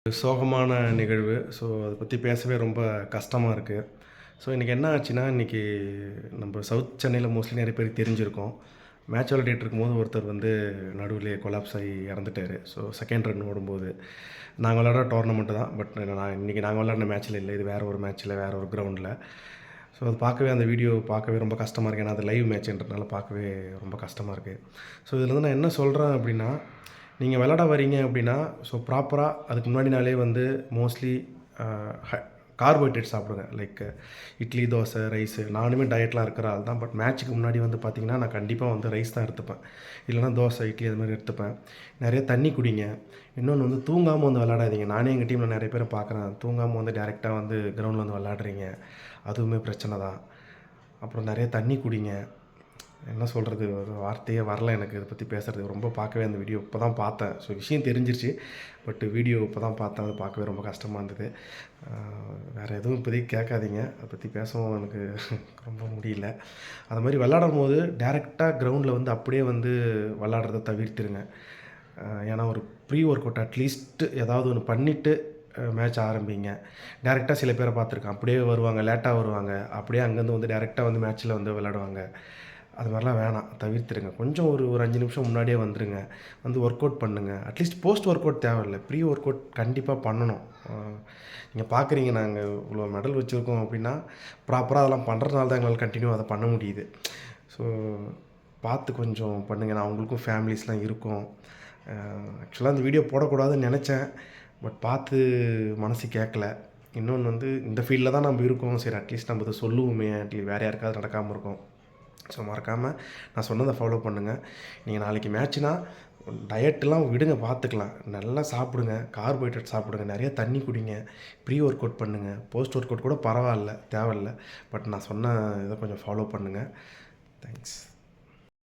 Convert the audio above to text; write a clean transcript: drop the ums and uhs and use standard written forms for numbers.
சோகமான நிகழ்வு. ஸோ அதை பற்றி பேசவே ரொம்ப கஷ்டமாக இருக்குது. ஸோ இன்றைக்கி என்ன ஆச்சுன்னா, இன்றைக்கி நம்ம சவுத் சென்னையில் மோஸ்ட்லி நிறைய பேருக்கு தெரிஞ்சிருக்கும். மேட்ச் விளையாடிட்டு இருக்கும்போது ஒருத்தர் வந்து நடுவிலேயே கொலாப்ஸ் ஆகி இறந்துட்டார். ஸோ செகண்ட் ரன் ஓடும்போது நாங்கள் விளையாடுற டோர்னமெண்ட்டு தான். பட் இன்றைக்கி நாங்கள் விளையாடின மேட்ச்சில் இல்லை, இது வேறு ஒரு மேட்ச்சில் வேறு ஒரு கிரவுண்டில். ஸோ அது பார்க்கவே, அந்த வீடியோ பார்க்கவே ரொம்ப கஷ்டமாக இருக்குது. ஏன்னா அது லைவ் மேட்ச்ன்றதுனால பார்க்கவே ரொம்ப கஷ்டமாக இருக்குது. ஸோ இதுலேருந்து நான் என்ன சொல்கிறேன் அப்படின்னா, நீங்கள் விளாட வரீங்க அப்படின்னா, ஸோ ப்ராப்பராக அதுக்கு முன்னாடி நாளே வந்து மோஸ்ட்லி கார்போஹைட்ரேட் சாப்பிடுங்க. Like idli, dosa, rice. நானுமே டயட்லாம் இருக்கிற ஆள் தான். பட் மேட்ச்சுக்கு முன்னாடி வந்து பார்த்திங்கன்னா, நான் கண்டிப்பாக வந்து ரைஸ் தான் எடுத்துப்பேன். இல்லைனா தோசை, இட்லி அது மாதிரி எடுத்துப்பேன். நிறைய தண்ணி குடிங்க. இன்னொன்று வந்து தூங்காமல் வந்து விளாடாதீங்க. நானே எங்கள் டீமில் நிறைய பேரை பார்க்குறேன். தூங்காமல் வந்து டேரெக்டாக வந்து கிரவுண்டில் வந்து விளாடுறீங்க. அதுவுமே பிரச்சனை தான். அப்புறம் நிறைய தண்ணி குடிங்க. என்ன சொல்கிறது, ஒரு வார்த்தையே வரல எனக்கு இதை பற்றி பேசுகிறது. ரொம்ப பார்க்கவே அந்த வீடியோ இப்போ தான் பார்த்தேன். ஸோ விஷயம் தெரிஞ்சிருச்சு. பட் வீடியோ இப்போ தான் பார்த்தேன். அது பார்க்கவே ரொம்ப கஷ்டமாக இருந்தது. வேறு எதுவும் இப்போதைக்கு கேட்காதீங்க. அதை பற்றி பேசவும் எனக்கு ரொம்ப முடியல. அது மாதிரி விளாடும் போது டேரெக்டாக கிரவுண்டில் வந்து அப்படியே வந்து விளாட்றத தவிர்த்துருங்க. ஏன்னா ஒரு ப்ரீ ஒர்க் அவுட் அட்லீஸ்ட்டு ஏதாவது ஒன்று பண்ணிவிட்டு மேட்ச் ஆரம்பிங்க. டேரெக்டாக சில பேரை பார்த்துருக்கேன். அப்படியே வருவாங்க, லேட்டாக வருவாங்க. அப்படியே அங்கேருந்து வந்து டேரெக்டாக வந்து மேட்ச்சில் வந்து விளாடுவாங்க. அது மாதிரிலாம் வேணாம், தவிர்த்துருங்க. கொஞ்சம் ஒரு 5 நிமிஷம் முன்னாடியே வந்துடுங்க. வந்து ஒர்க் அவுட் பண்ணுங்கள். அட்லீஸ்ட் போஸ்ட் ஒர்க் அவுட் தேவையில்லை, ப்ரீ ஒர்க் அவுட் கண்டிப்பாக பண்ணணும். நீங்கள் பார்க்குறீங்க, நாங்கள் இவ்வளோ மெடல் வச்சுருக்கோம் அப்படின்னா, ப்ராப்பராக அதெல்லாம் பண்ணுறதுனால தான் எங்களால் கண்டினியூ அதை பண்ண முடியுது. ஸோ பார்த்து கொஞ்சம் பண்ணுங்கள். நான் அவங்களுக்கும் ஃபேமிலிஸ்லாம் இருக்கும். ஆக்சுவலாக அந்த வீடியோ போடக்கூடாதுன்னு நினச்சேன். பட் பார்த்து மனசு கேட்கல. இன்னொன்று வந்து இந்த ஃபீல்டில் தான் நம்ம இருக்கோம். சரி, அட்லீஸ்ட் நம்ம இதை சொல்லுவோமே, வேறு யாருக்காவது நடக்காமல் இருக்கும். ஸோ மறக்காமல் நான் சொன்னதை ஃபாலோ பண்ணுங்கள். நீங்கள் நாளைக்கு மேட்ச்னா டயட்டெலாம் விடுங்க, பார்த்துக்கலாம். நல்லா சாப்பிடுங்க, கார்போஹைட்ரேட் சாப்பிடுங்க, நிறைய தண்ணி குடிங்க, ப்ரீ ஒர்க் அவுட் பண்ணுங்கள். போஸ்ட் ஒர்க் அவுட் கூட பரவாயில்ல, தேவையில்ல. பட் நான் சொன்ன இதை கொஞ்சம் ஃபாலோ பண்ணுங்கள். தேங்க்ஸ்.